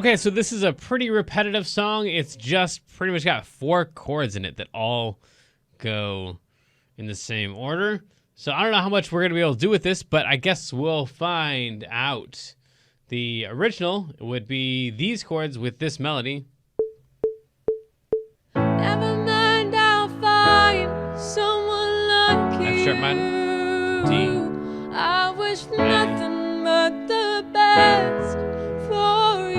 Okay, so this is a pretty repetitive song. It's just pretty much got 4 chords in it that all go in the same order. So I don't know how much we're going to be able to do with this, but I guess we'll find out. The original would be these chords with this melody. Never mind, I'll find someone like you. F sharp minor, D. I wish nothing but the best for you.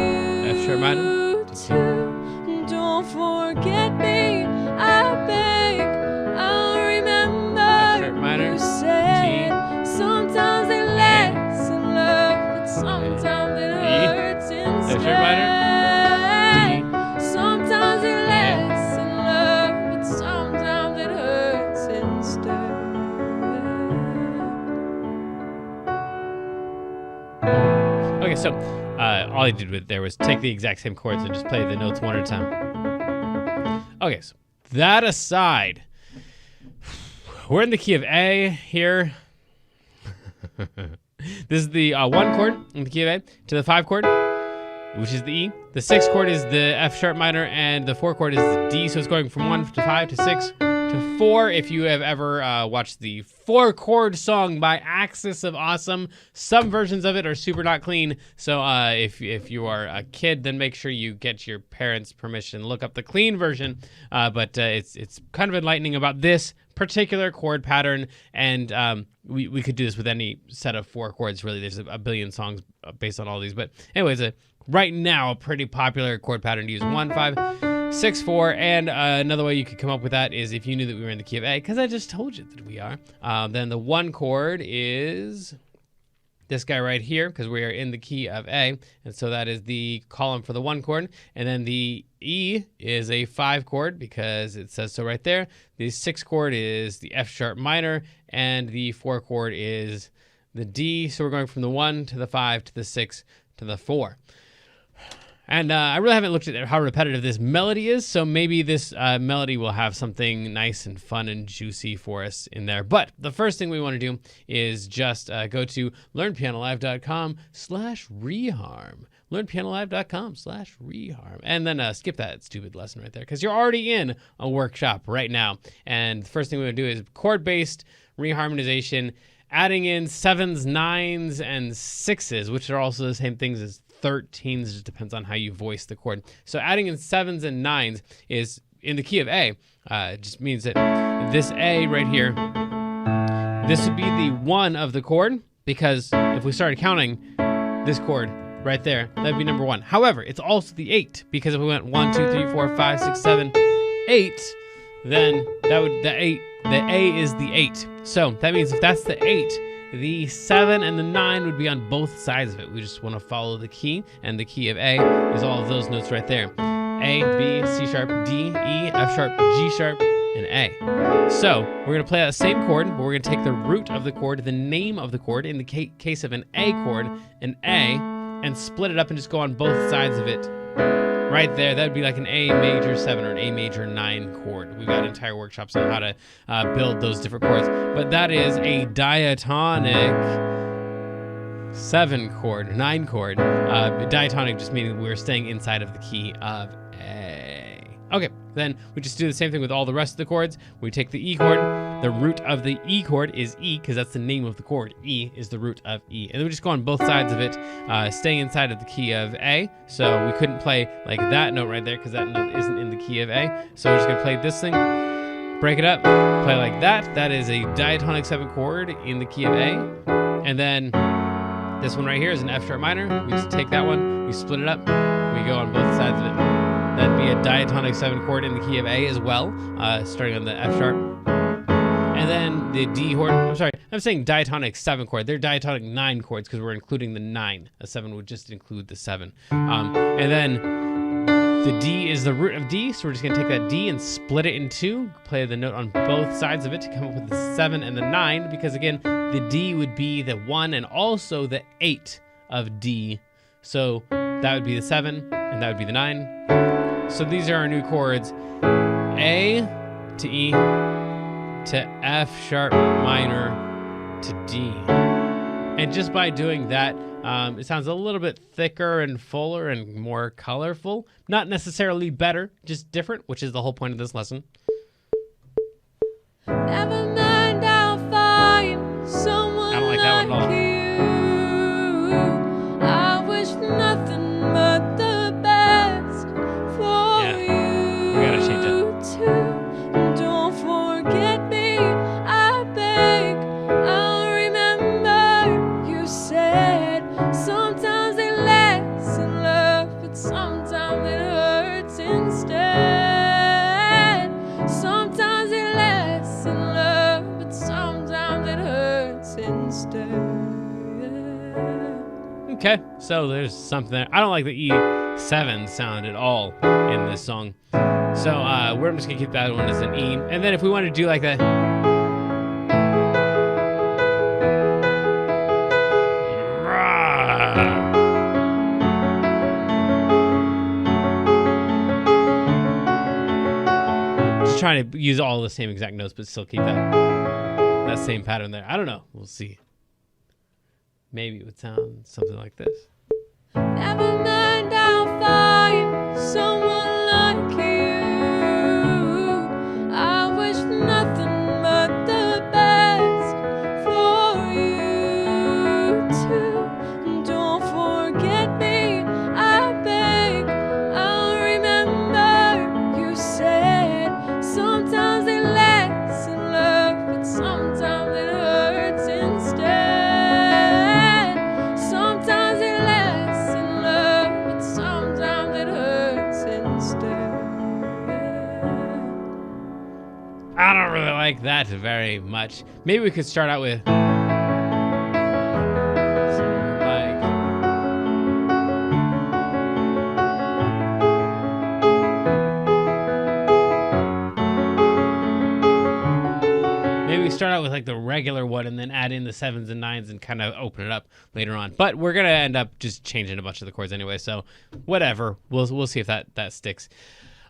F sharp minor, too. Don't forget me, I beg. I'll remember. F sharp minor, you said sometimes it lasts in love, but sometimes it hurts instead. F sharp minor, Sometimes it lasts in love, but sometimes it hurts instead. Okay, so all I did with there was take the exact same chords and just play the notes one at a time. Okay, so that aside, we're in the key of A here. This is the 1 chord in the key of A to the 5 chord, which is the E. The 6 chord is the F sharp minor, and the 4 chord is the D. So it's going from 1 to 5 to 6 to 4. If you have ever watched the 4 chord song by Axis of Awesome, some versions of it are super not clean. So if you are a kid, then make sure you get your parents' permission. Look up the clean version. But it's kind of enlightening about this particular chord pattern, and we could do this with any set of 4 chords. Really, there's a billion songs based on all these. But anyways, right now a pretty popular chord pattern to use 1, 5, 6, 4, and another way you could come up with that is if you knew that we were in the key of A, because I just told you that we are. Then the 1 chord is this guy right here, because we are in the key of A, and so that is the column for the 1 chord. And then the E is a 5 chord because it says so right there. The 6 chord is the F sharp minor, and the 4 chord is the D. So we're going from the 1 to the 5 to the 6 to the 4. And I really haven't looked at how repetitive this melody is, so maybe this melody will have something nice and fun and juicy for us in there. But the first thing we want to do is just go to learnpianolive.com/reharm. learnpianolive.com/reharm. And then skip that stupid lesson right there, because you're already in a workshop right now. And the first thing we want to do is chord-based reharmonization, adding in 7s, 9s, and 6s, which are also the same things as 13s. Just depends on how you voice the chord. So adding in 7s and 9s is in the key of A. It just means that this A right here, this would be the 1 of the chord, because if we started counting this chord right there, that'd be number 1. However, it's also the 8, because if we went 1, 2, 3, 4, 5, 6, 7, 8, then that would the A is the 8. So that means if that's the 8, the 7 and the 9 would be on both sides of it. We just want to follow the key, and the key of A is all of those notes right there. A, B, C sharp, D, E, F sharp, G sharp, and A. So we're going to play that same chord, but we're going to take the root of the chord, the name of the chord, in the case of an A chord, an A, and split it up and just go on both sides of it. Right there, that would be like an A major 7 or an A major 9 chord. We've got entire workshops on how to build those different chords. But that is a diatonic 7 chord, 9 chord. Diatonic just meaning we're staying inside of the key of A. Okay, then we just do the same thing with all the rest of the chords. We take the E chord. The root of the E chord is E, because that's the name of the chord. E is the root of E. And then we just go on both sides of it, staying inside of the key of A. So we couldn't play like that note right there, because that note isn't in the key of A. So we're just going to play this thing, break it up, play like that. That is a diatonic 7 chord in the key of A. And then this one right here is an F sharp minor. We just take that one, we split it up, we go on both sides of it. That'd be a diatonic 7 chord in the key of A as well, starting on the F sharp. And then the D chord, I'm saying diatonic 7 chord. They're diatonic 9 chords because we're including the 9. A 7 would just include the 7. And then the D is the root of D, so we're just going to take that D and split it in 2, play the note on both sides of it to come up with the 7 and the 9, because again, the D would be the 1 and also the 8 of D. So that would be the 7, and that would be the 9. So these are our new chords: A to E to F sharp minor to D. And just by doing that, it sounds a little bit thicker and fuller and more colorful. Not necessarily better, just different, which is the whole point of this lesson. Never mind, I'll find someone I don't like that one at all. you. I wish nothing but the best for you. We gotta change it. Too. Don't forget me, I beg. I'll remember you said sometimes they lessen love, but sometimes it hurts instead. Sometimes it lessen love, but sometimes it hurts instead. Okay, so there's something there. I don't like the E7 sound at all in this song. So we're just gonna keep that one as an E. And then if we want to do like that, just trying to use all the same exact notes, but still keep that same pattern there. I don't know. We'll see. Maybe it would sound something like this. Never mind, I'll find someone like you. I wish nothing but the best for you too. Don't forget me, I beg. I'll remember you said sometimes they lessen love, but sometimes it hurts instead. Sometimes it lessen love, but sometimes it hurts instead. I don't really like that very much. Maybe we could start out with something like, maybe we start out with like the regular one and then add in the 7s and 9s and kind of open it up later on. But we're gonna end up just changing a bunch of the chords anyway, so whatever. We'll see if that sticks.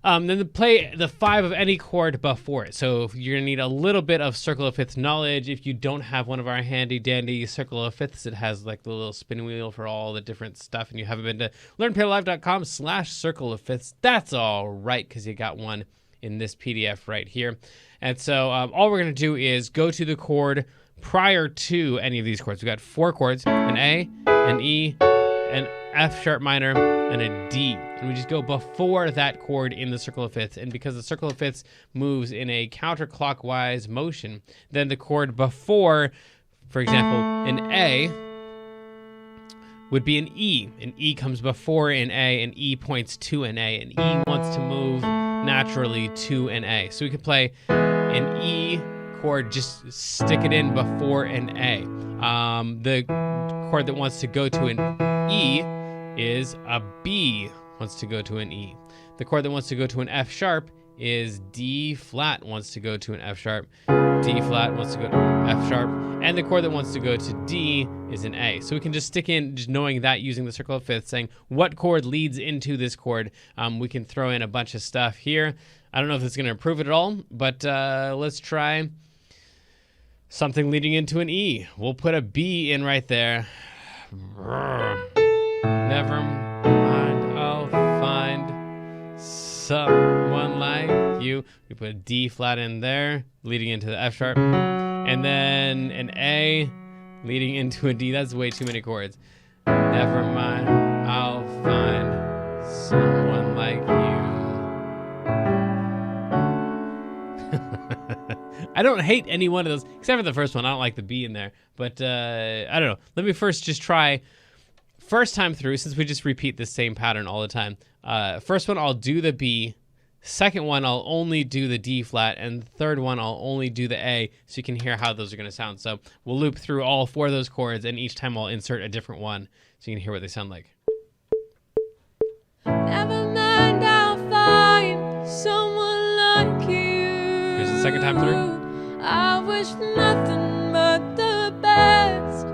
Then play the 5 of any chord before it. So you're gonna need a little bit of circle of fifths knowledge. If you don't have one of our handy dandy circle of fifths, it has like the little spin wheel for all the different stuff, and you haven't been to learnpianolive.com/circle of fifths. That's all right, because you got one in this PDF right here. And so all we're gonna do is go to the chord prior to any of these chords. We got 4 chords: an A, an E, an F sharp minor, and a D. And we just go before that chord in the circle of fifths. And because the circle of fifths moves in a counterclockwise motion, then the chord before, for example, an A would be an E. An E comes before an A, and E points to an A, and E wants to move naturally to an A. So we could play an E chord, just stick it in before an A. The chord that wants to go to an E is a B, wants to go to an E. The chord that wants to go to an F sharp is D flat, wants to go to an F sharp. D flat wants to go to F sharp. And the chord that wants to go to D is an A. So we can just stick in, just knowing that, using the circle of fifths, saying what chord leads into this chord. We can throw in a bunch of stuff here. I don't know if it's going to improve it at all, but let's try something leading into an E. We'll put a B in right there. Never mind, I'll find someone like you. We put a D flat in there, leading into the F sharp. And then an A leading into a D. That's way too many chords. Never mind, I'll find someone like you. I don't hate any one of those, except for the first one. I don't like the B in there. But I don't know. Let me first just try. First time through, since we just repeat the same pattern all the time. First one, I'll do the B. Second one, I'll only do the D flat. And third one, I'll only do the A, so you can hear how those are going to sound. So we'll loop through all 4 of those chords, and each time I'll insert a different one, so you can hear what they sound like. Never mind, I'll find someone like you. Here's the second time through. I wish nothing but the best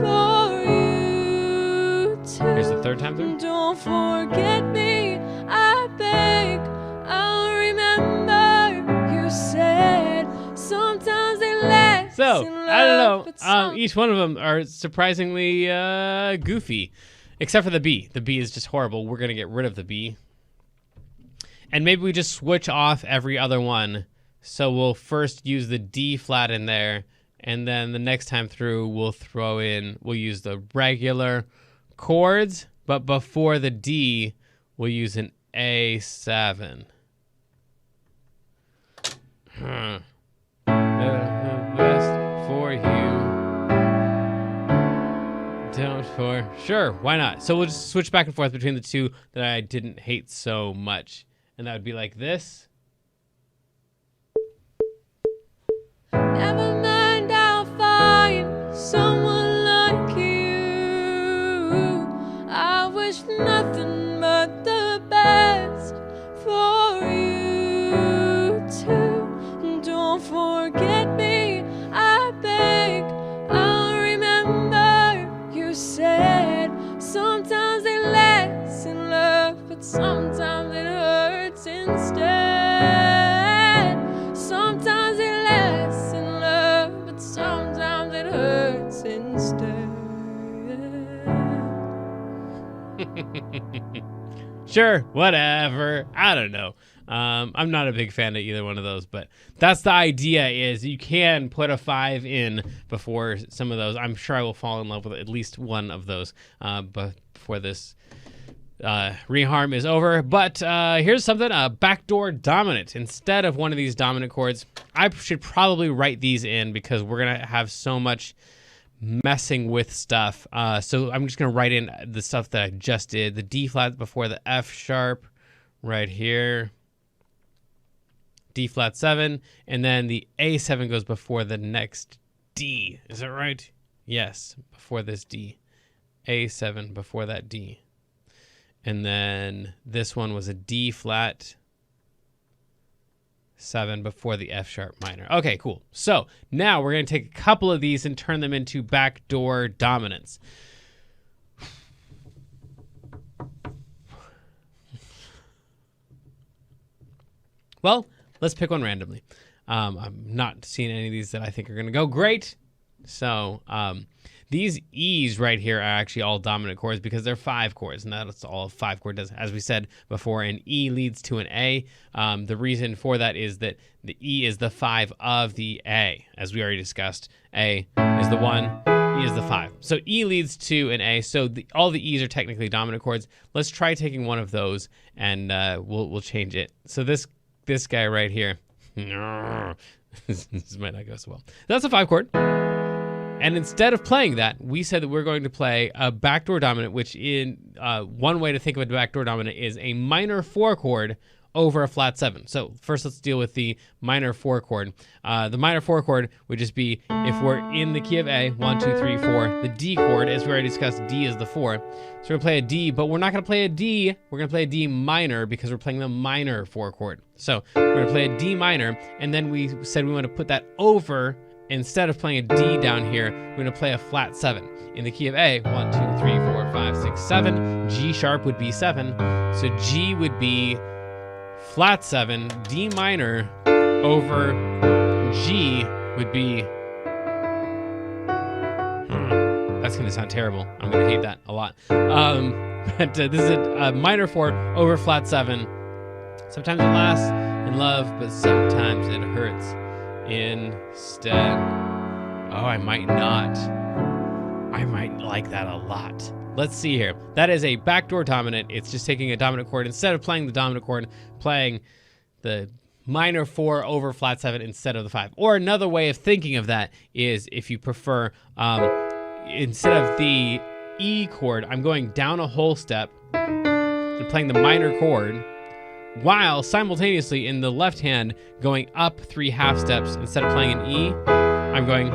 for you too. Here's the third time through. Don't forget me, I beg. I'll remember you said sometimes they let. So, in I love, don't but know. Each one of them are surprisingly goofy, except for the B. The B is just horrible. We're going to get rid of the B. And maybe we just switch off every other one. So we'll first use the D flat in there, and then the next time through we'll use the regular chords, but before the D, we'll use an A7. Best for you. Don't for sure, why not? So we'll just switch back and forth between the two that I didn't hate so much. And that would be like this. Never mind, I'll find someone like you. I wish nothing but the best for you too. Don't forget me, I beg. I'll remember you said sometimes they lessen love, but sometimes it hurts instead. Sometimes it lessen love, but sometimes it hurts instead. Sure, whatever. I don't know. I'm not a big fan of either one of those, but that's the idea. Is you can put a 5 in before some of those. I'm sure I will fall in love with at least one of those before this reharm is over. But here's something, a backdoor dominant. Instead of one of these dominant chords, I should probably write these in because we're going to have so much messing with stuff. So I'm just going to write in the stuff that I just did. The D flat before the F sharp right here. D flat 7. And then the A7 goes before the next D. Is that right? Yes, before this D. A7 before that D. And then this one was a D flat 7 before the F sharp minor. Okay, cool. So now we're going to take a couple of these and turn them into backdoor dominants. Well, let's pick one randomly. I'm not seeing any of these that I think are going to go great. So these E's right here are actually all dominant chords because they're 5 chords, and that's all a 5 chord does. As we said before, an E leads to an A. The reason for that is that the E is the 5 of the A. As we already discussed, A is the 1, E is the 5. So E leads to an A, so all the E's are technically dominant chords. Let's try taking one of those, and we'll change it. So this guy right here, this might not go so well. That's a 5 chord. And instead of playing that, we said that we're going to play a backdoor dominant, which in one way to think of a backdoor dominant is a minor 4 chord over a flat 7. So first let's deal with the minor 4 chord. The minor 4 chord would just be if we're in the key of A, 1, 2, 3, 4. The D chord, as we already discussed, D is the 4. So we're going to play a D, but we're not going to play a D. We're going to play a D minor because we're playing the minor 4 chord. So we're going to play a D minor, and then we said we want to put that over. Instead of playing a D down here, we're going to play a flat 7. In the key of A, 1, 2, 3, 4, 5, 6, 7. G sharp would be 7. So G would be flat 7. D minor over G would be... That's going to sound terrible. I'm going to hate that a lot. But this is a minor 4 over flat 7. Sometimes it lasts in love, but sometimes it hurts instead. Oh, I might not. I might like that a lot. Let's see here. That is a backdoor dominant. It's just taking a dominant chord. Instead of playing the dominant chord, playing the minor 4 over flat 7 instead of the 5. Or another way of thinking of that is, if you prefer, instead of the E chord, I'm going down a whole step and playing the minor chord, while simultaneously in the left hand going up 3 half steps. Instead of playing an E, I'm going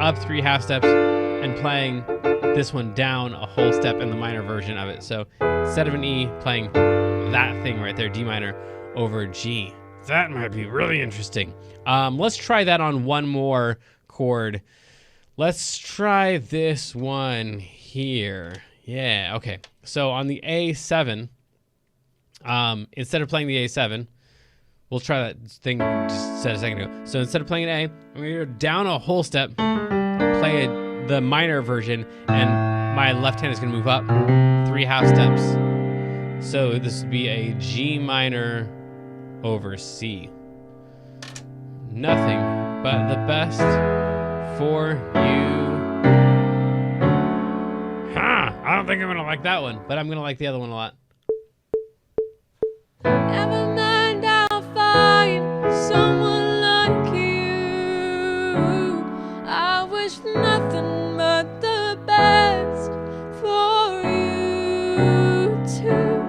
up 3 half steps and playing this one down a whole step in the minor version of it. So instead of an E, playing that thing right there, D minor over G. That might be really interesting. Let's try that on one more chord. Let's try this one here. Yeah, okay. So on the A7, instead of playing the A7, We'll try that thing just said a second ago. So instead of playing an A, I'm going to go down a whole step, play the minor version, and my left hand is going to move up 3 half steps. So this would be a G minor over C. Nothing but the best for you. I don't think I'm going to like that one, but I'm going to like the other one a lot. Never mind, I'll find someone like you. I wish nothing but the best for you too.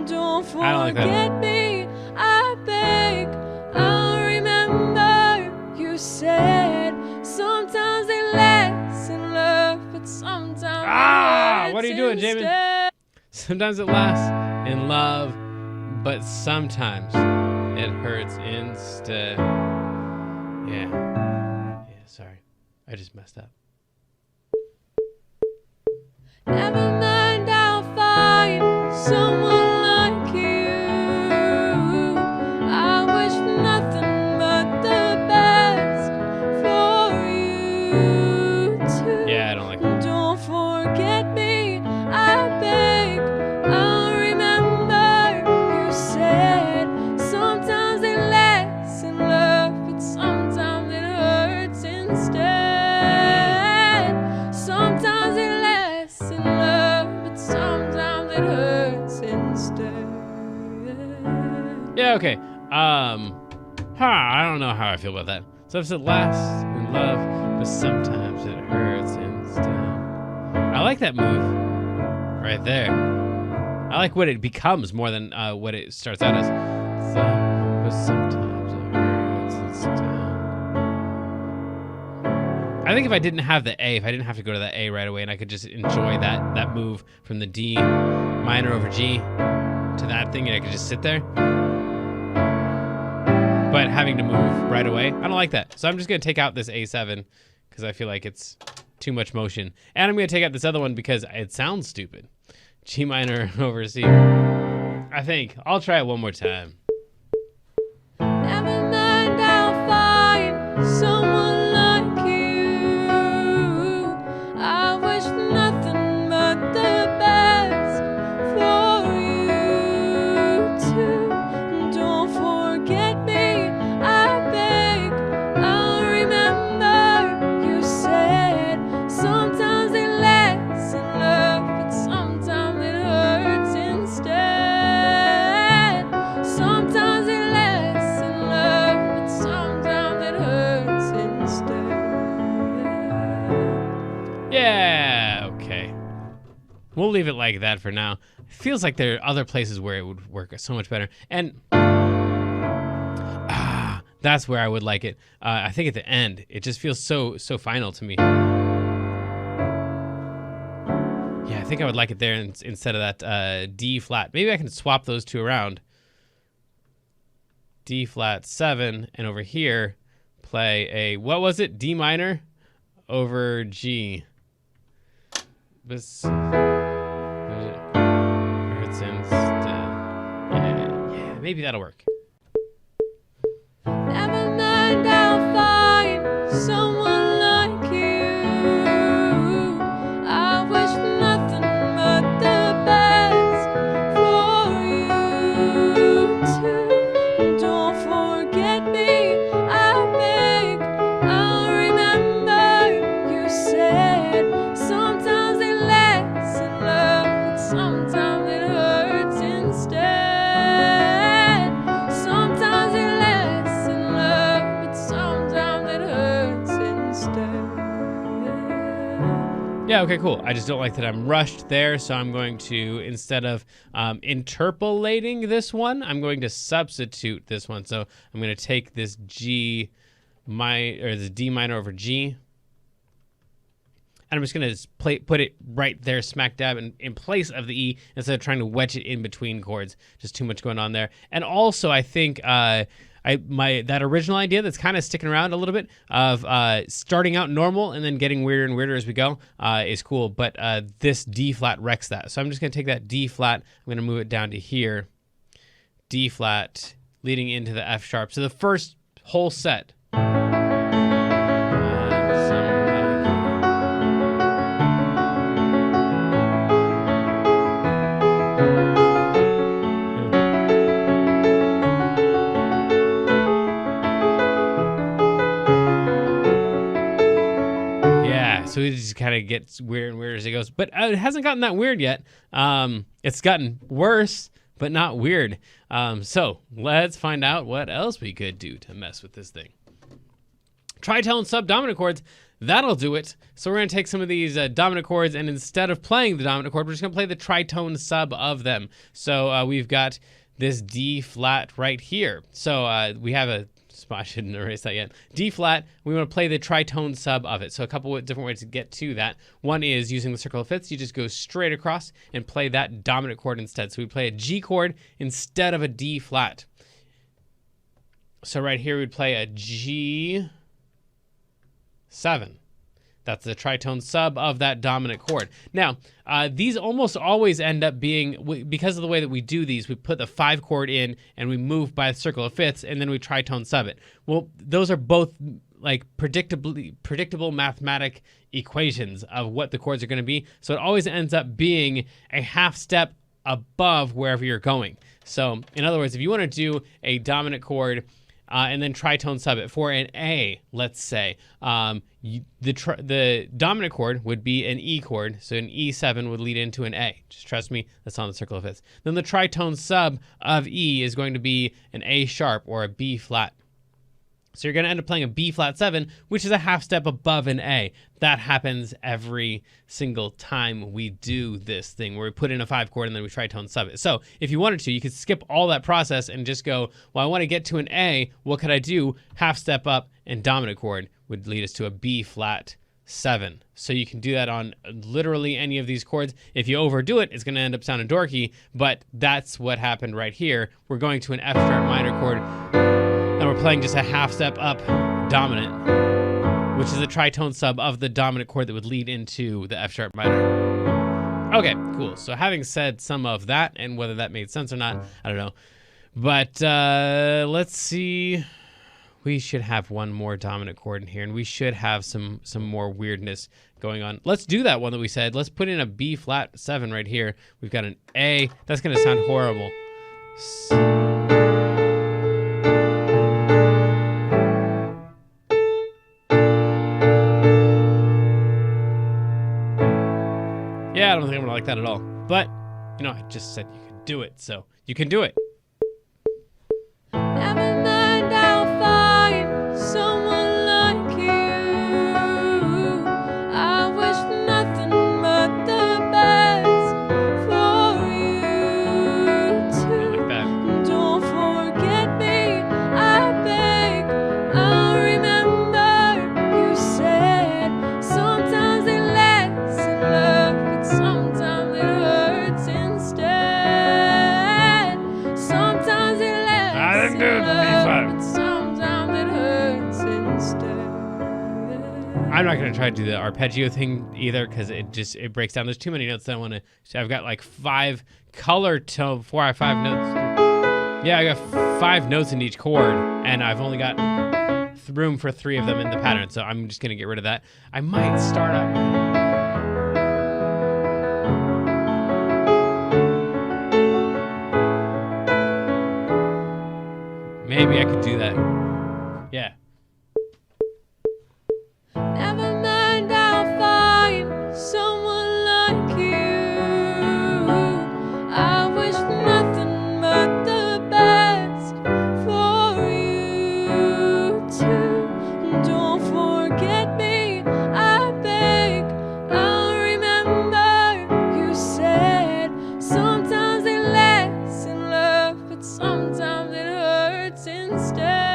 Don't forget me, I beg. I'll remember you said sometimes they last in love, but sometimes what are you doing, Jamin? Sometimes it lasts in love, but sometimes it hurts instead. Yeah, sorry. I just messed up. Never mind, I'll find someone like you. I wish nothing but the best for you too. Yeah, I don't like that. Don't forget me, I beg. I'll remember you said sometimes they last in love, but sometimes it hurts instead. Sometimes it lasts in love, but sometimes it hurts instead. Yeah, okay. I don't know how I feel about that. Sometimes it lasts in love, but sometimes it hurts instead. I like that move right there. I like what it becomes more than what it starts out as. But sometimes it hurts instead. I think if I didn't have the A, if I didn't have to go to that A right away and I could just enjoy that move from the D minor over G to that thing and I could just sit there. But having to move right away, I don't like that. So I'm just going to take out this A7 because I feel like it's too much motion. And I'm going to take out this other one because it sounds stupid. G minor over C. I think. I'll try it one more time. Never mind, I'll find someone like you. I wish nothing but the best for you too. Don't forget me, I beg. I'll remember you said sometimes they last in love, but sometimes it hurts instead. Sometimes it lasts in love, but sometimes it hurts instead. Yeah, okay. We'll leave it like that for now. It feels like there are other places where it would work so much better. And that's where I would like it. I think at the end, it just feels so final to me. Yeah, I think I would like it there instead of that D flat. Maybe I can swap those two around. D flat 7, and over here, play a, what was it? D minor over G. This hurts instead. Yeah, maybe that'll work. Never mind, I'll find someone like you. I wish nothing but the best for you too. Don't forget me, I beg. I'll remember you said sometimes they last in love, but sometimes it hurts instead. Sometimes it lasts in love, but sometimes it hurts instead. Yeah, okay, cool. I just don't like that I'm rushed there, so I'm going to, instead of interpolating this one, I'm going to substitute this one. So I'm going to take this this D minor over G, and I'm just going to put it right there, smack dab in place of the E, instead of trying to wedge it in between chords. Just too much going on there. And also, I think that original idea that's kind of sticking around a little bit of starting out normal and then getting weirder and weirder as we go is cool. But this D flat wrecks that. So I'm just going to take that D flat. I'm going to move it down to here. D flat leading into the F sharp. So the first whole set. So it just kind of gets weird and weird as it goes. But it hasn't gotten that weird yet. It's gotten worse, but not weird. So let's find out what else we could do to mess with this thing. Tritone subdominant chords, that'll do it. So we're going to take some of these dominant chords, and instead of playing the dominant chord, we're just going to play the tritone sub of them. So we've got this D flat right here. So we have a... I shouldn't erase that yet. D flat, we want to play the tritone sub of it. So a couple of different ways to get to that. One is using the circle of fifths. You just go straight across and play that dominant chord instead. So we play a G chord instead of a D flat. So right here we'd play a G7. That's the tritone sub of that dominant chord. Now, these almost always end up being, because of the way that we do these, we put the 5 chord in and we move by a circle of fifths and then we tritone sub it. Well, those are both like predictable mathematic equations of what the chords are going to be. So it always ends up being a half step above wherever you're going. So in other words, if you want to do a dominant chord and then tritone sub it for an A, let's say, the dominant chord would be an E chord, so an E7 would lead into an A. Just trust me, that's on the circle of fifths. Then the tritone sub of E is going to be an A sharp or a B flat. So you're going to end up playing a B flat 7, which is a half step above an A. That happens every single time we do this thing, where we put in a 5 chord and then we tritone sub it. So if you wanted to, you could skip all that process and just go, well, I want to get to an A. What could I do? Half step up and dominant chord would lead us to a B flat 7. So you can do that on literally any of these chords. If you overdo it, it's going to end up sounding dorky, but that's what happened right here. We're going to an F sharp minor chord, and we're playing just a half step up dominant, which is a tritone sub of the dominant chord that would lead into the F sharp minor. Okay, cool. So having said some of that, and whether that made sense or not, I don't know. But let's see. We should have one more dominant chord in here, and we should have some more weirdness going on. Let's do that one that we said. Let's put in a B flat 7 right here. We've got an A. That's going to sound horrible. Yeah, I don't think I'm going to like that at all. But, you know, I just said you could do it, so you can do it. Never mind, I'll find someone like you. I wish nothing but the best for you too. Like that. Don't forget me, I beg. I remember you said sometimes it lasts in love, but sometimes it hurts instead. Sometimes it lasts in love, but sometimes it hurts instead. I'm not going to try to do the arpeggio thing either, because it breaks down. There's too many notes that I want to. So I've got like 5 color tone, 4 or 5 notes. Yeah, I got 5 notes in each chord, and I've only got room for 3 of them in the pattern. So I'm just going to get rid of that. I might start up. Maybe I could do that. Yeah. Never mind, I'll find someone like you. I wish nothing but the best for you too. Don't forget me, I beg. I remember you said sometimes it lasts in love, but sometimes it hurts instead.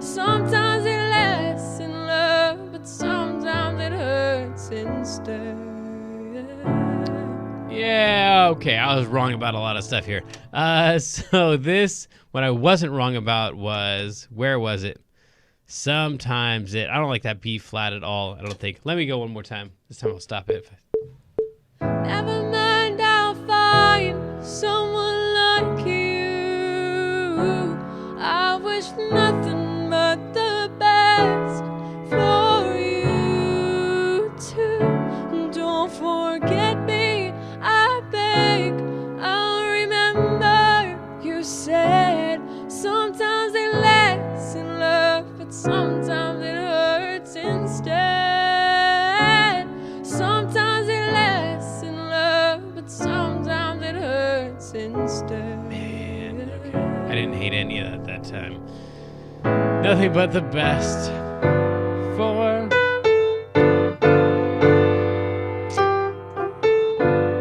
Sometimes it lasts in love, but sometimes it hurts instead. Yeah, okay, I was wrong about a lot of stuff here. So this, what I wasn't wrong about was, where was it? Sometimes I don't like that B flat at all, I don't think. Let me go one more time. This time I'll stop it. Never mind, I'll find someone like you. nothing but the best for you too. Don't forget me, I beg. I'll remember you said sometimes it lasts in love, but sometimes it hurts instead. Sometimes it lasts in love, but sometimes it hurts instead. Man, okay. I didn't hate any of that time. Nothing but the best for.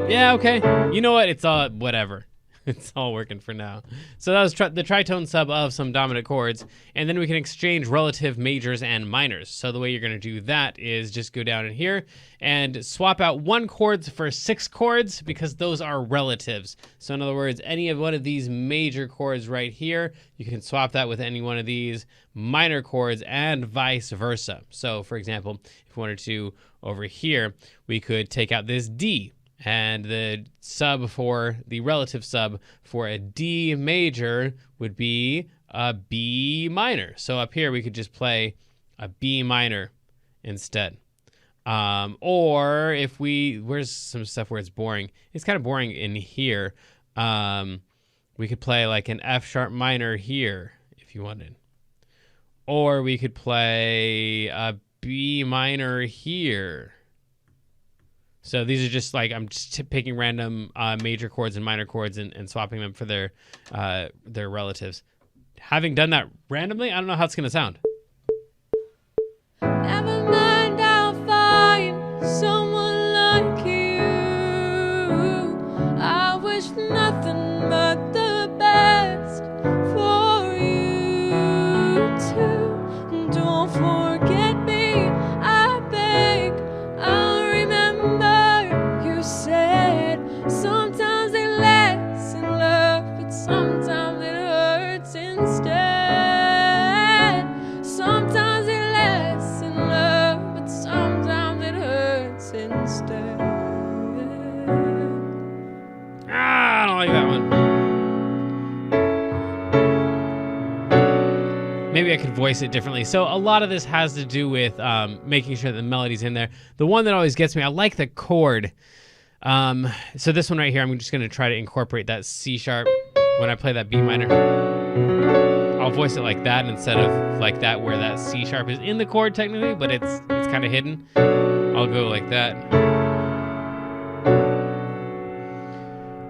Yeah, okay. You know what? It's all whatever. It's all working for now. So that was the tritone sub of some dominant chords, and then we can exchange relative majors and minors. So the way you're going to do that is just go down in here and swap out one chord for 6 chords, because those are relatives. So in other words, any of one of these major chords right here, you can swap that with any one of these minor chords and vice versa. So for example, if we wanted to over here, we could take out this D. And the sub for the relative sub for a D major would be a B minor. So up here we could just play a B minor instead. Or if where's some stuff where it's boring? It's kind of boring in here. We could play like an F sharp minor here if you wanted. Or we could play a B minor here. So these are just like, I'm just picking random major chords and minor chords and swapping them for their relatives. Having done that randomly, I don't know how it's going to sound. Never mind, I'll find someone like you. I wish nothing but the best for you too. Don't forget me, I beg. I'll remember you said sometimes it lasts in love, but sometimes it hurts instead. Sometimes it lasts in love, but sometimes it hurts instead. I don't like that one. Maybe I could voice it differently. So a lot of this has to do with making sure that the melody's in there. The one that always gets me, I like the chord. So this one right here, I'm just going to try to incorporate that C sharp when I play that B minor. I'll voice it like that instead of like that where that C sharp is in the chord technically, but it's kind of hidden. I'll go like that.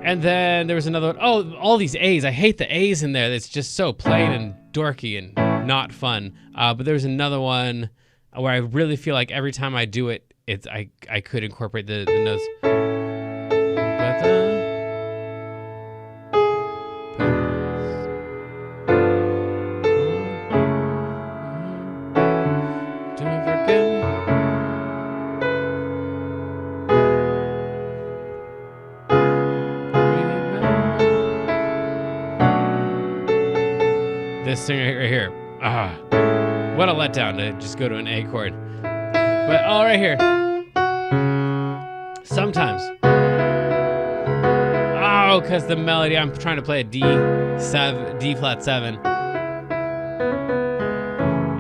And then there was another one. Oh, all these A's. I hate the A's in there. It's just so plain and dorky and not fun. But there's another one where I really feel like every time I do it, I could incorporate the notes. But don't forget me. This thing right here. What a letdown to just go to an A chord. But all right here. Sometimes. Oh, because the melody, I'm trying to play a D flat 7.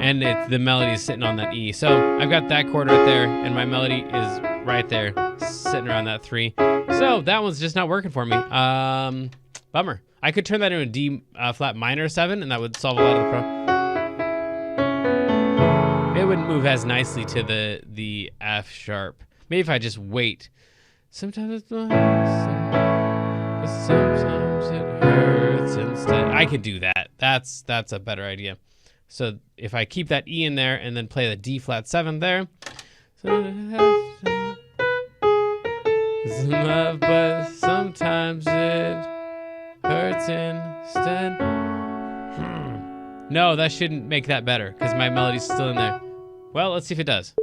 And the melody is sitting on that E. So I've got that chord right there, and my melody is right there, sitting around that 3. So that one's just not working for me. Bummer. I could turn that into a D flat minor 7, and that would solve a lot of the problem. It wouldn't move as nicely to the F sharp. Maybe if I just wait. Sometimes it's nice, but sometimes it hurts instead. I could do that. That's a better idea. So if I keep that E in there and then play the D flat 7 there. But sometimes it hurts instead. No, that shouldn't make that better because my melody's still in there. Well, let's see if it does.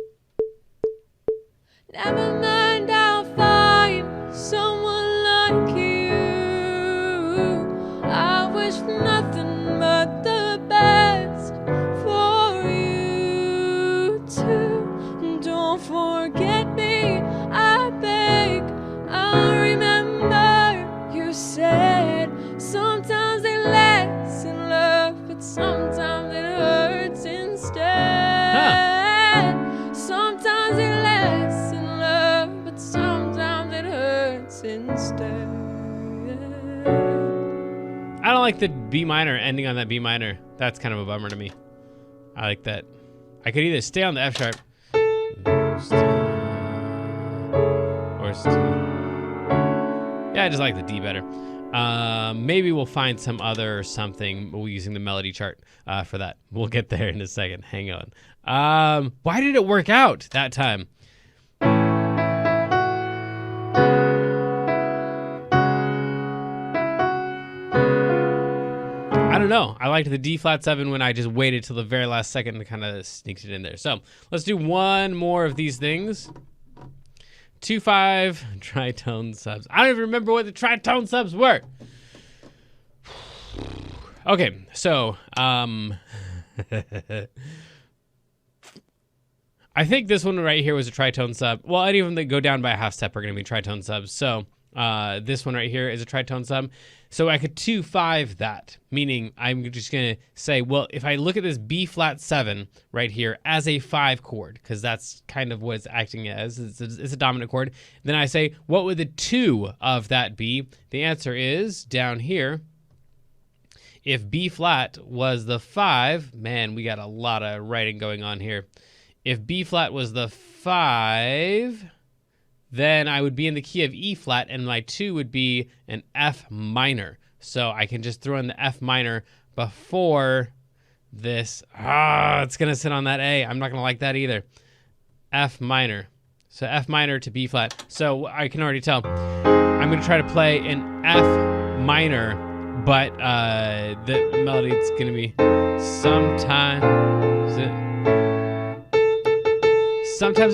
Never mind, I'll find someone like you. I wish nothing but the best for you too. Don't forget me, I beg. I'll remember you said sometimes it lasts in love, but sometimes it hurts instead. Sometimes it lasts in love, but sometimes it hurts instead. I don't like the B minor ending on that B minor. That's kind of a bummer to me. I like that. I could either stay on the F sharp or yeah, I just like the D better. Maybe we'll find some other something using the melody chart for that. We'll get there in a second. Hang on. Why did it work out that time? I don't know. I liked the D flat 7 when I just waited till the very last second to kind of sneaks it in there. So let's do one more of these things. 2/5 tritone subs. I don't even remember what the tritone subs were. Okay, so I think this one right here was a tritone sub. Well, any of them that go down by a half step are going to be tritone subs. So this one right here is a tritone sub. So I could 2/5 that, meaning I'm just going to say, well, if I look at this B flat 7 right here as a 5 chord, because that's kind of what it's acting as, it's a dominant chord, then I say, what would the 2 of that be? The answer is down here. If B flat was the 5, man, we got a lot of writing going on here. If B flat was the 5, then I would be in the key of E flat, and my 2 would be an F minor. So I can just throw in the F minor before this. It's going to sit on that A. I'm not going to like that either. F minor. So F minor to B flat. So I can already tell. I'm going to try to play an F minor, but the melody is going to be sometimes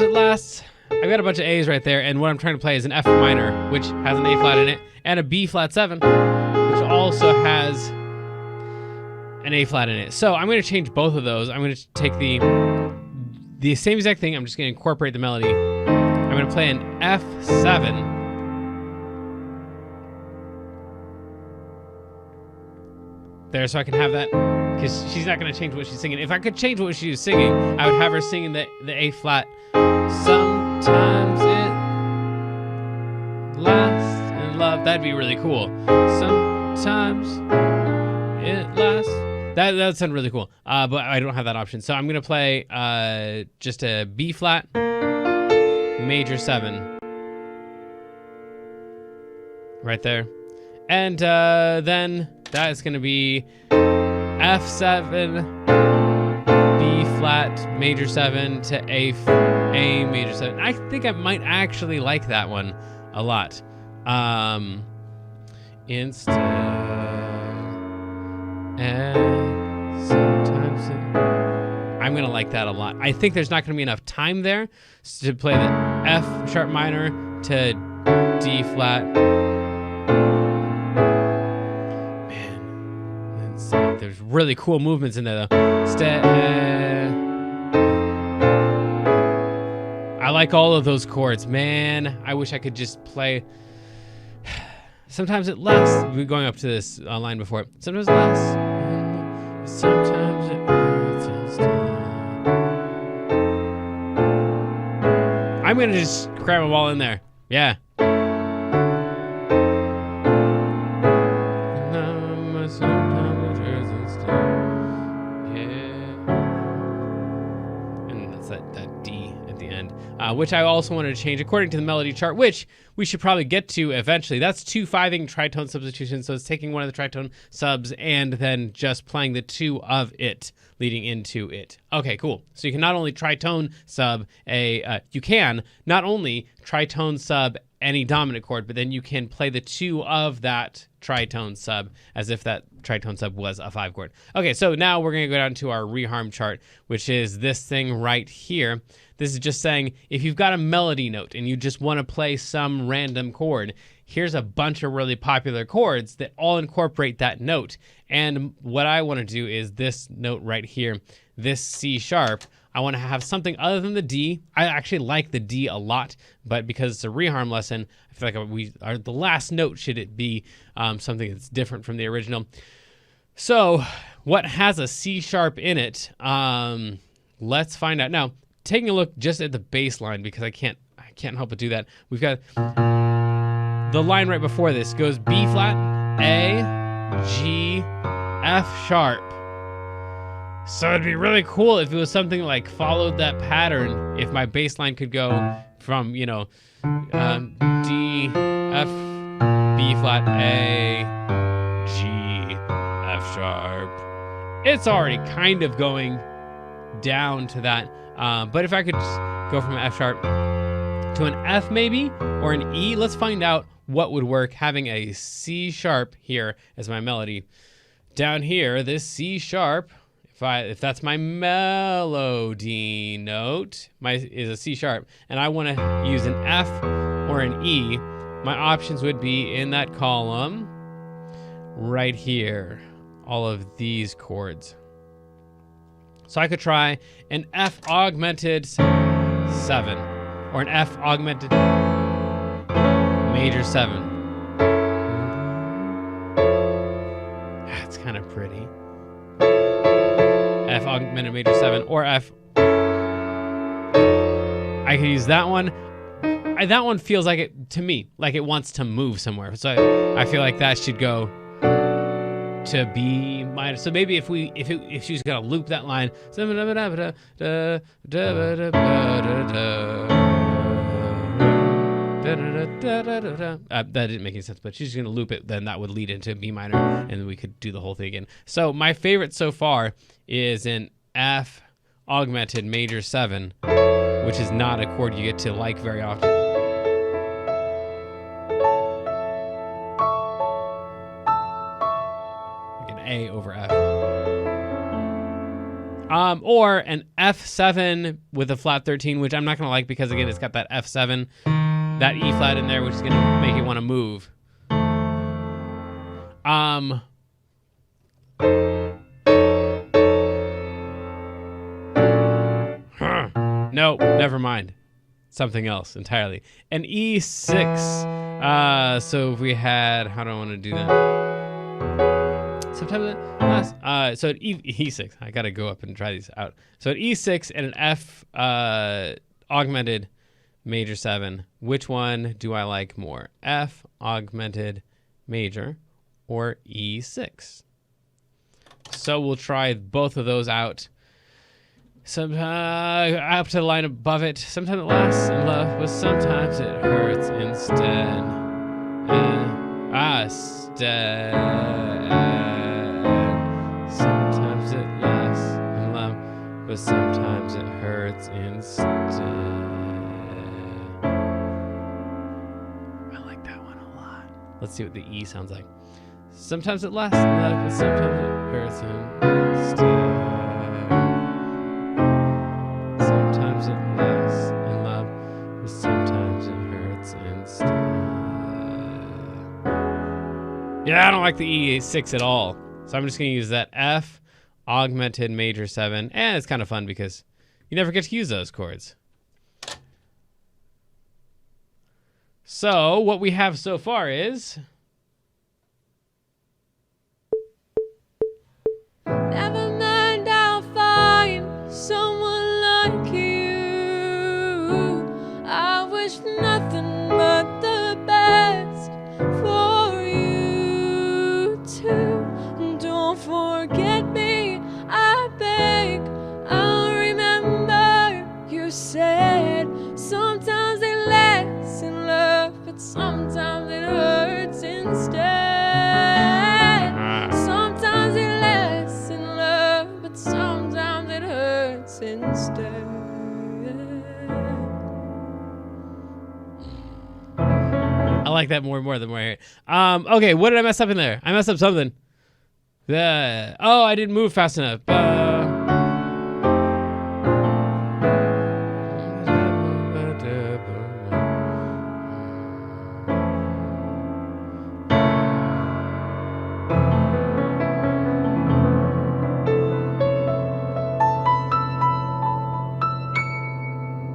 it lasts. I've got a bunch of A's right there, and what I'm trying to play is an F minor, which has an A flat in it, and a B flat 7, which also has an A flat in it. So I'm going to change both of those. I'm going to take the same exact thing. I'm just going to incorporate the melody. I'm going to play an F7. There, so I can have that, because she's not going to change what she's singing. If I could change what she was singing, I would have her singing the A flat. Sometimes it lasts in love. That'd be really cool. Sometimes it lasts. That would sound really cool. But I don't have that option. So I'm going to play just a B flat, major 7. Right there. And then that is going to be F7, B flat, major 7 to A major 7. I think I might actually like that one a lot. Instead, and sometimes I'm going to like that a lot. I think there's not going to be enough time there to play the F sharp minor to D flat. There's really cool movements in there, though. I like all of those chords, man. I wish I could just play. Sometimes it lasts. We're going up to this line before. Sometimes it lasts. Sometimes it hurts. I'm gonna just cram them all in there. Yeah. Which I also wanted to change according to the melody chart, which we should probably get to eventually. That's 2/5ing tritone substitution, so it's taking one of the tritone subs and then just playing the 2 of it leading into it. Okay, cool. So you can not only tritone sub you can not only tritone sub any dominant chord, but then you can play the 2 of that tritone sub as if that tritone sub was a 5 chord. Okay, so now we're going to go down to our reharm chart, which is this thing right here. This is just saying if you've got a melody note and you just want to play some random chord, here's a bunch of really popular chords that all incorporate that note. And what I want to do is this note right here, this C sharp. I want to have something other than the D. I actually like the D a lot, but because it's a reharm lesson, I feel like the last note should it be something that's different from the original. So what has a C sharp in it? Let's find out. Now, taking a look just at the bass line, because I can't help but do that. We've got the line right before this goes B flat, A, G, F sharp. So it'd be really cool if it was something like followed that pattern. If my bass line could go from, D, F, B flat, A, G, F sharp. It's already kind of going down to that. But if I could just go from an F sharp to an F maybe, or an E, let's find out what would work having a C sharp here as my melody. Down here, this C sharp, if that's my melody note, is a C sharp, and I want to use an F or an E, my options would be in that column right here, all of these chords. So I could try an F augmented 7 or an F augmented major 7. That's kind of pretty. F augmented major 7 or F. I could use that one. That one feels like it, to me, like it wants to move somewhere. So I feel like that should go to B minor. So maybe if she's gonna loop that line, that didn't make any sense, but she's gonna loop it, then that would lead into B minor, and then we could do the whole thing again. So my favorite so far is an F augmented major 7, which is not a chord you get to like very often. Like an A over F. Or an F7 with a flat 13, which I'm not gonna like because again, it's got that F7, that E flat in there, which is gonna make it want to move. No, never mind. Something else entirely. An E6. So if we had, how do I want to do that? Sometimes so an E6. I gotta go up and try these out. So an E6 and an F augmented major 7. Which one do I like more? F augmented major or E6? So we'll try both of those out. Up to the line above it. Sometimes it lasts in love, but sometimes it hurts instead. Sometimes it lasts in love, but sometimes it hurts instead. I like that one a lot. Let's see what the E sounds like. Sometimes it lasts in love, but sometimes it hurts instead. Sometimes it lasts in love, but sometimes it hurts instead. Yeah, I don't like the E6 at all. So I'm just going to use that F augmented major 7. And it's kind of fun because you never get to use those chords. So what we have so far is... Never mind, I'll find someone like you. I wish nothing but the best for you too. Don't forget me, I beg. I'll remember you said sometimes it lasts in love, but sometimes it hurts instead. Sometimes it lasts in love, but sometimes it hurts instead. I like that more and more the more I hear it. Okay, what did I mess up in there? I messed up something. Oh, I didn't move fast enough.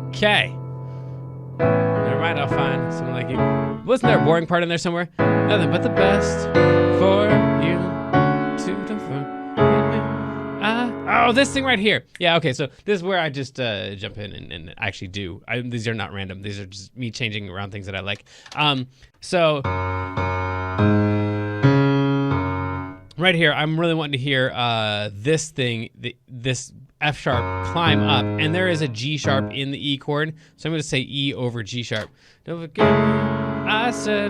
Okay. Never mind, I'll find someone like you. Wasn't there a boring part in there somewhere? Nothing but the best for you to defer. Oh, this thing right here. Yeah, okay, so this is where I just jump in and actually do. These are not random. These are just me changing around things that I like. So right here, I'm really wanting to hear this thing, this F sharp climb up, and there is a G sharp in the E chord, so I'm going to say E over G sharp. Don't forget I said.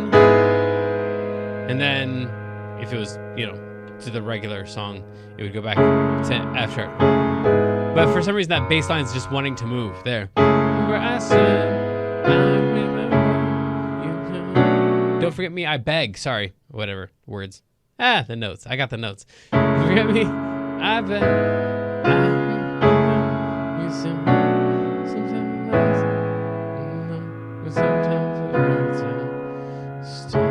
And then if it was, you know, to the regular song, it would go back to F sharp. But for some reason, that bass line is just wanting to move there. Where I said, I remember you. Don't forget me, I beg. Sorry, whatever words. The notes. I got the notes. Don't forget me, I beg. You sometimes it hurts and still.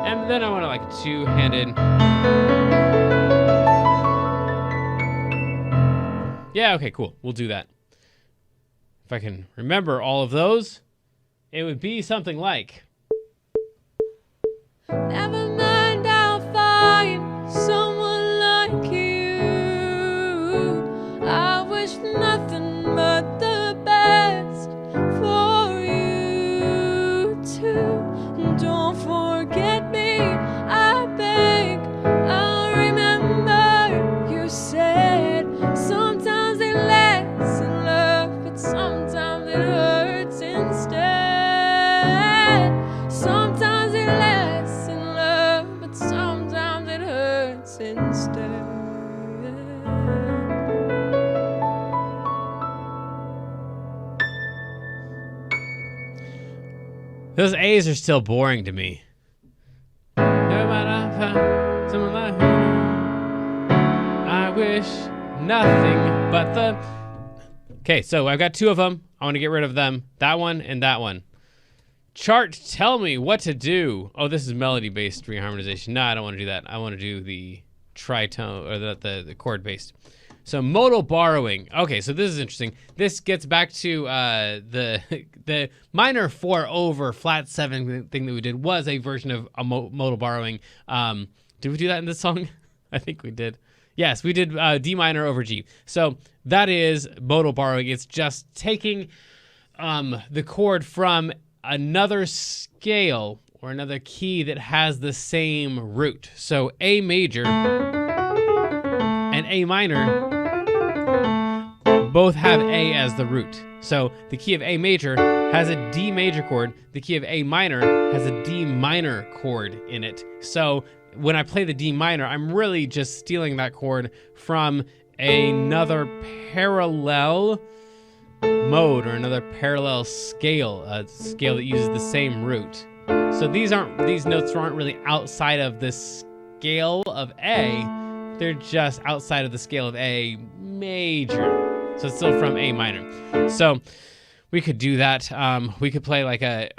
And then I want to like two-handed. Yeah, okay, cool. We'll do that. If I can remember all of those, it would be something like. Never mind, I'll find someone like you. I wish nothing but the best for you too. Don't forget me, I beg. I'll remember you said sometimes they lessen love, but sometimes it hurts instead. Sometimes it lessen love, but sometimes it hurts instead. Those A's are still boring to me. No matter how someone like you, I wish nothing but the. Okay, so I've got two of them. I want to get rid of them. That one and that one. Chart, tell me what to do. Oh, this is melody-based reharmonization. No, I don't want to do that. I want to do the tritone or the chord-based. So modal borrowing. Okay, so this is interesting. This gets back to the minor 4 over flat 7 thing that we did was a version of a modal borrowing. Did we do that in this song? I think we did. Yes, we did D minor over G. So that is modal borrowing. It's just taking the chord from another scale or another key that has the same root. So A major and A minor both have A as the root. So the key of A major has a D major chord. The key of A minor has a D minor chord in it. So when I play the D minor, I'm really just stealing that chord from another parallel mode or another parallel scale, a scale that uses the same root. So these notes aren't really outside of the scale of A. They're just outside of the scale of A major. So it's still from A minor. So we could do that. We could play like a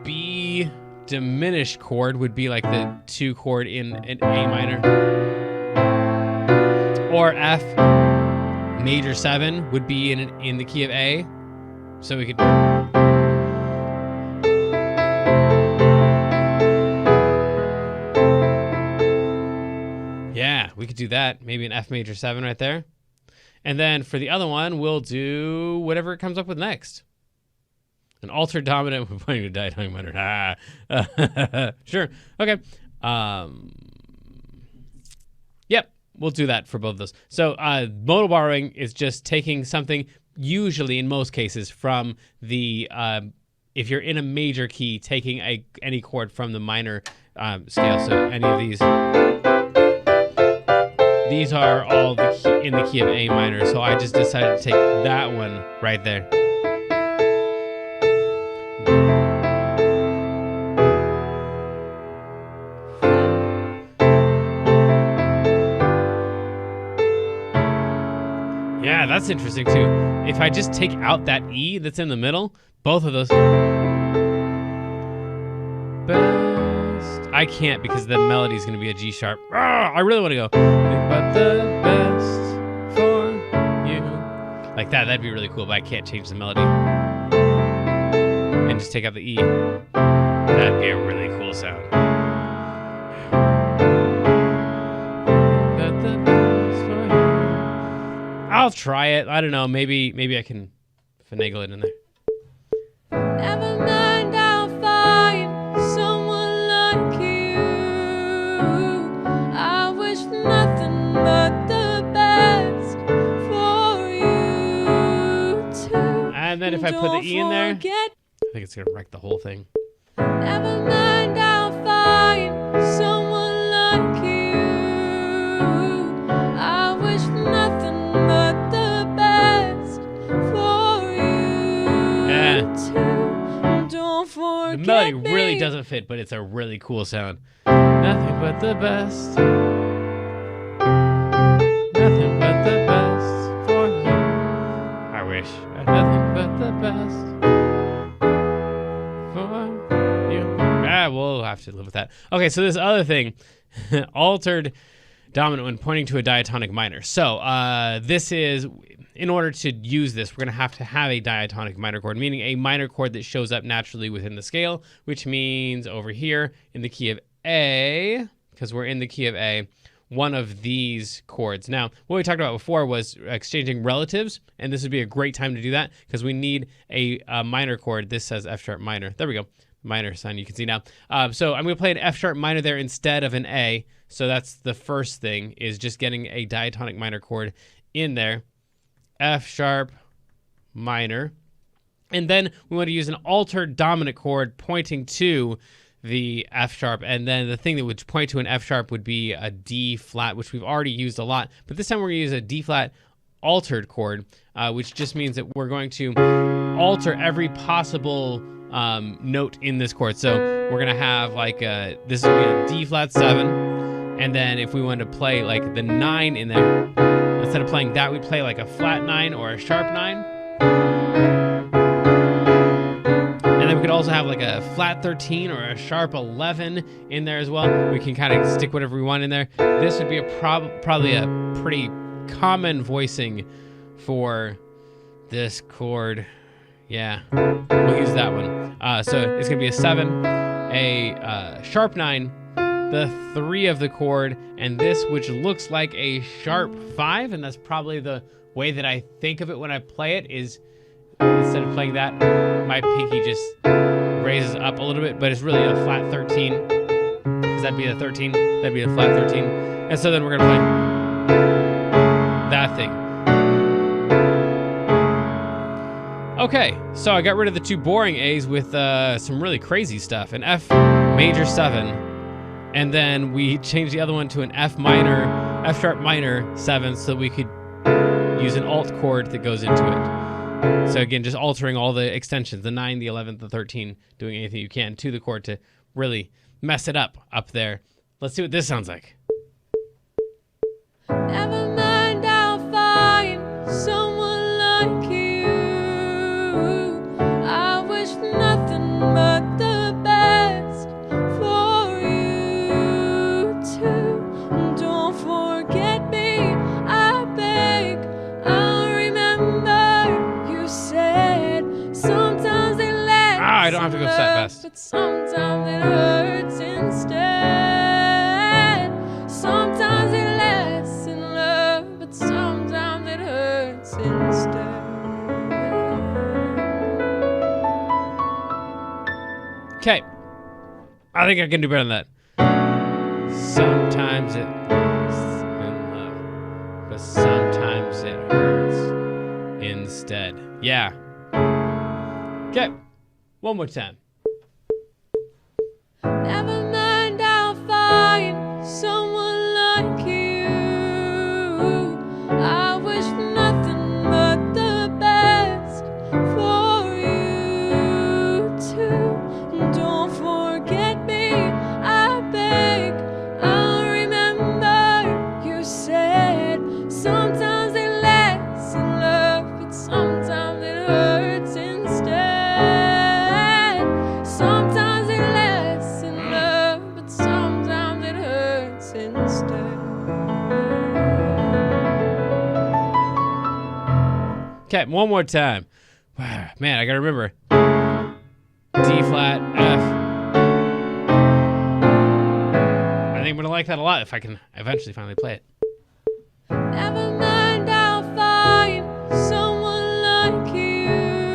B diminished chord would be like the 2 chord in an A minor. Or F major 7 would be in the key of A. So we could. Yeah, we could do that. Maybe an F major 7 right there. And then for the other one, we'll do whatever it comes up with next. An altered dominant with playing a diatonic minor. Sure. Okay. Yep, we'll do that for both of those. So modal borrowing is just taking something, usually in most cases, from the, if you're in a major key, taking any chord from the minor scale. So any of these are all in the key of A minor. So I just decided to take that one right there. Yeah, that's interesting too. If I just take out that E that's in the middle, both of those. Best. I can't because the melody is going to be a G sharp. I really want to go. But the best for you. Like that. That'd be really cool, but I can't change the melody. And just take out the E. That'd be a really cool sound. I'll try it. I don't know. Maybe I can finagle it in there. Never mind, I'll find someone like you. I wish nothing but the best for you too. And then if I put the E in there, I Forget, think it's gonna wreck the whole thing. never mind, I'll find someone like you. I wish nothing but the best for you too. Don't The forget melody me. really doesn't fit, but it's a really cool sound. Nothing but the best. Nothing but the best for you. I wish. Nothing but the best for you. We'll have to live with that. Okay, so this other thing, altered dominant when pointing to a diatonic minor. So this is, in order to use this, we're going to have a diatonic minor chord, meaning a minor chord that shows up naturally within the scale, which means over here in the key of A, because we're in the key of A, one of these chords. Now, what we talked about before was exchanging relatives, and this would be a great time to do that because we need a minor chord. This says F sharp minor. There we go. Minor sign, you can see now. So I'm going to play an F sharp minor there instead of an A. So that's the first thing, is just getting a diatonic minor chord in there. F sharp minor. And then we want to use an altered dominant chord pointing to the F sharp. And then the thing that would point to an F sharp would be a D flat, which we've already used a lot. But this time we're going to use a D flat altered chord, which just means that we're going to alter every possible note in this chord. So we're going to have like this would be a D flat 7. And then if we wanted to play like the 9 in there, instead of playing that, we play like a flat 9 or a sharp 9. And then we could also have like a flat 13 or a sharp 11 in there as well. We can kind of stick whatever we want in there. This would be probably a pretty common voicing for this chord. Yeah, we'll use that one. So it's gonna be a 7, a sharp 9, the 3 of the chord, and this, which looks like a sharp 5, and that's probably the way that I think of it when I play it, is instead of playing that, my pinky just raises up a little bit, but it's really a flat 13, because that'd be a 13, that'd be a flat 13, and so then we're gonna play that thing. Okay, so I got rid of the 2 boring A's with some really crazy stuff. An F major 7, and then we changed the other one to an F sharp minor 7, so we could use an alt chord that goes into it. So again, just altering all the extensions, the 9, the 11, the 13, doing anything you can to the chord to really mess it up there. Let's see what this sounds like. Never mind, I'll find someone like you. I wish nothing but the best for you too. Don't forget me, I beg. I'll remember you said sometimes it lasts. I don't have to go that fast. But sometimes it hurts instead. Sometimes it lasts in love, but sometimes it hurts instead. Okay, I think I can do better than that. Sometimes it lasts in love, but sometimes it hurts instead. Yeah. Okay, one more time. Never mind, I'll find someone like you. I wish nothing but the best for you too. Don't forget me, I beg. I'll remember you said sometimes it lasts in love, but sometimes it hurts instead. Sometimes it lasts in love. Okay, one more time. Wow, man, I gotta remember. D flat, F. I think I'm gonna like that a lot if I can eventually finally play it. Never mind, I'll find someone like you.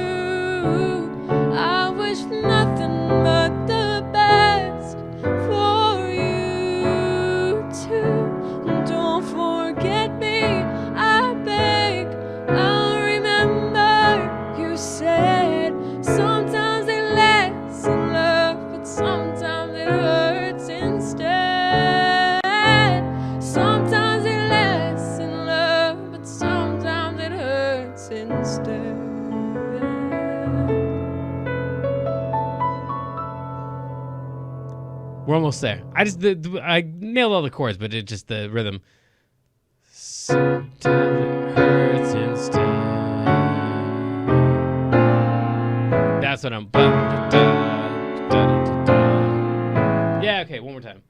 I wish nothing but the best for you too. Don't forget me, I beg. I'll remember you said sometimes it lasts in love, but sometimes it hurts instead. Sometimes it lasts in love, but sometimes it hurts instead. We're almost there. I nailed all the chords, but it just the rhythm. Sometimes it hurts instead. That's what I'm. Yeah. Okay. One more time.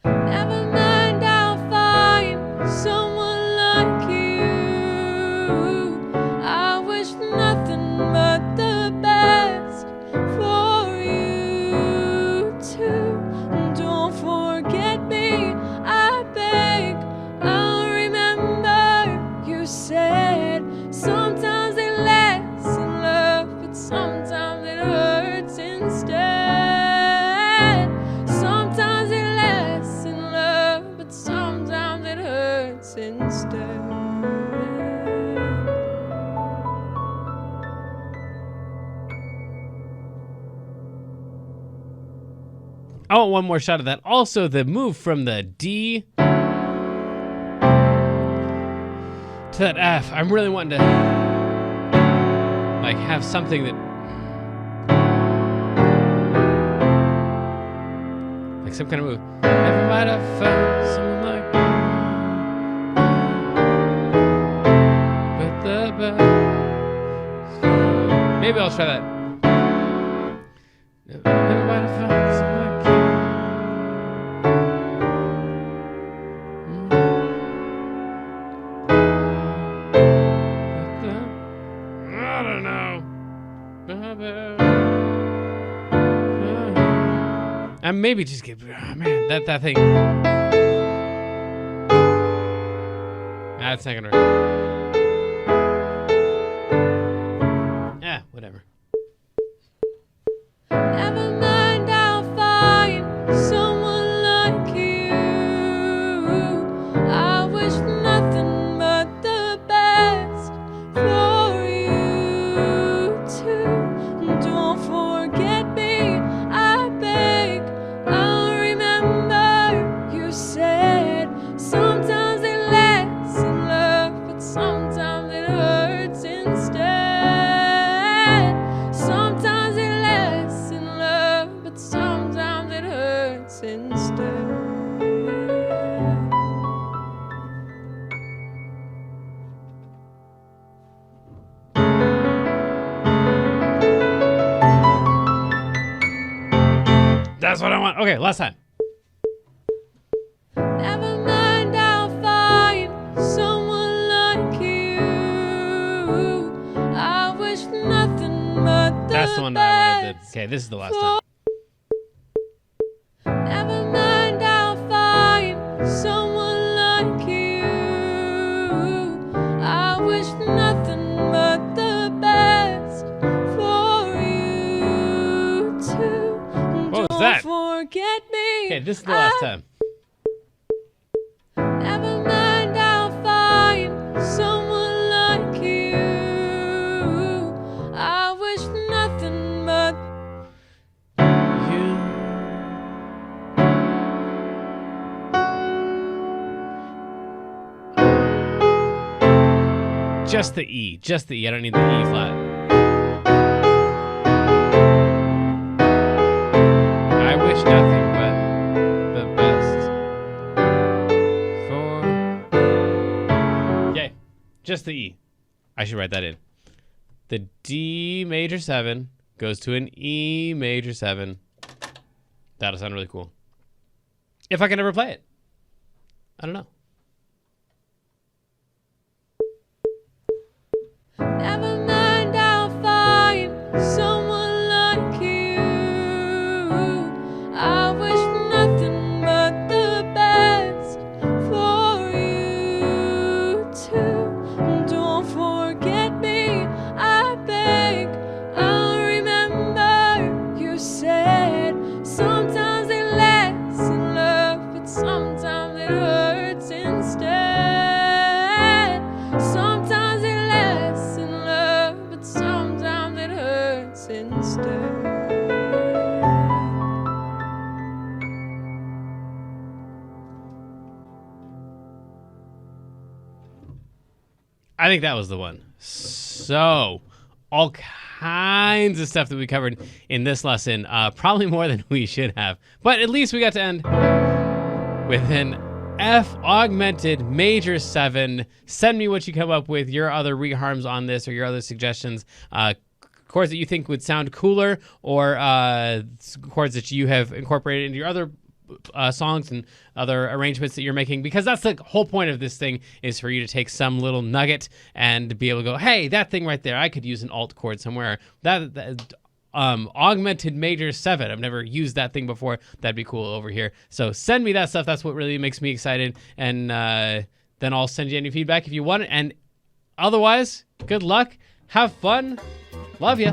Never mind, I'll find someone like you. I wish nothing but the best for you too. Don't forget me, I beg. I'll remember you said sometimes it lasts in love, but sometimes it hurts instead. Sometimes it lasts in love, but sometimes it hurts instead. I want one more shot of that. Also, the move from the D to that F. I'm really wanting to like have something that like some kind of move. Never mind, I found someone like you. But the best. Maybe I'll try that. Never mind, I found someone like you. I don't know. And maybe just get, man, that thing. That's not gonna work. Yeah, whatever. Never mind, I'll find someone like you. I wish nothing but the best for you too. Don't forget me, I beg. I'll remember you said sometimes it lasts in love, but sometimes it hurts instead. Sometimes it lasts in love, but sometimes it hurts instead. That's what I want. Okay, last time. Never mind, I'll find someone like you. I wish nothing but the That's the one that I wanted to. best. Okay, this is the last time. Never mind, I'll find someone like you. I wish nothing but the best for you too. What was Don't that? forget me. Okay, this is the last time. Never mind, I'll find someone like you. I wish nothing but Just the E. Just the E. I don't need the E flat. I wish nothing but the best for. Okay. Just the E. I should write that in. The D major 7 goes to an E major 7. That'll sound really cool. If I can ever play it. I don't know. I think that was the one. So, all kinds of stuff that we covered in this lesson, probably more than we should have. But at least we got to end with an F augmented major 7. Send me what you come up with, your other reharms on this or your other suggestions. Chords that you think would sound cooler, or chords that you have incorporated into your other songs and other arrangements that you're making, because that's the whole point of this thing, is for you to take some little nugget and be able to go, hey, that thing right there, I could use an alt chord somewhere. That augmented major 7, I've never used that thing before. That'd be cool over here. So send me that stuff. That's what really makes me excited. And then I'll send you any feedback if you want it. And otherwise, good luck. Have fun. Love ya.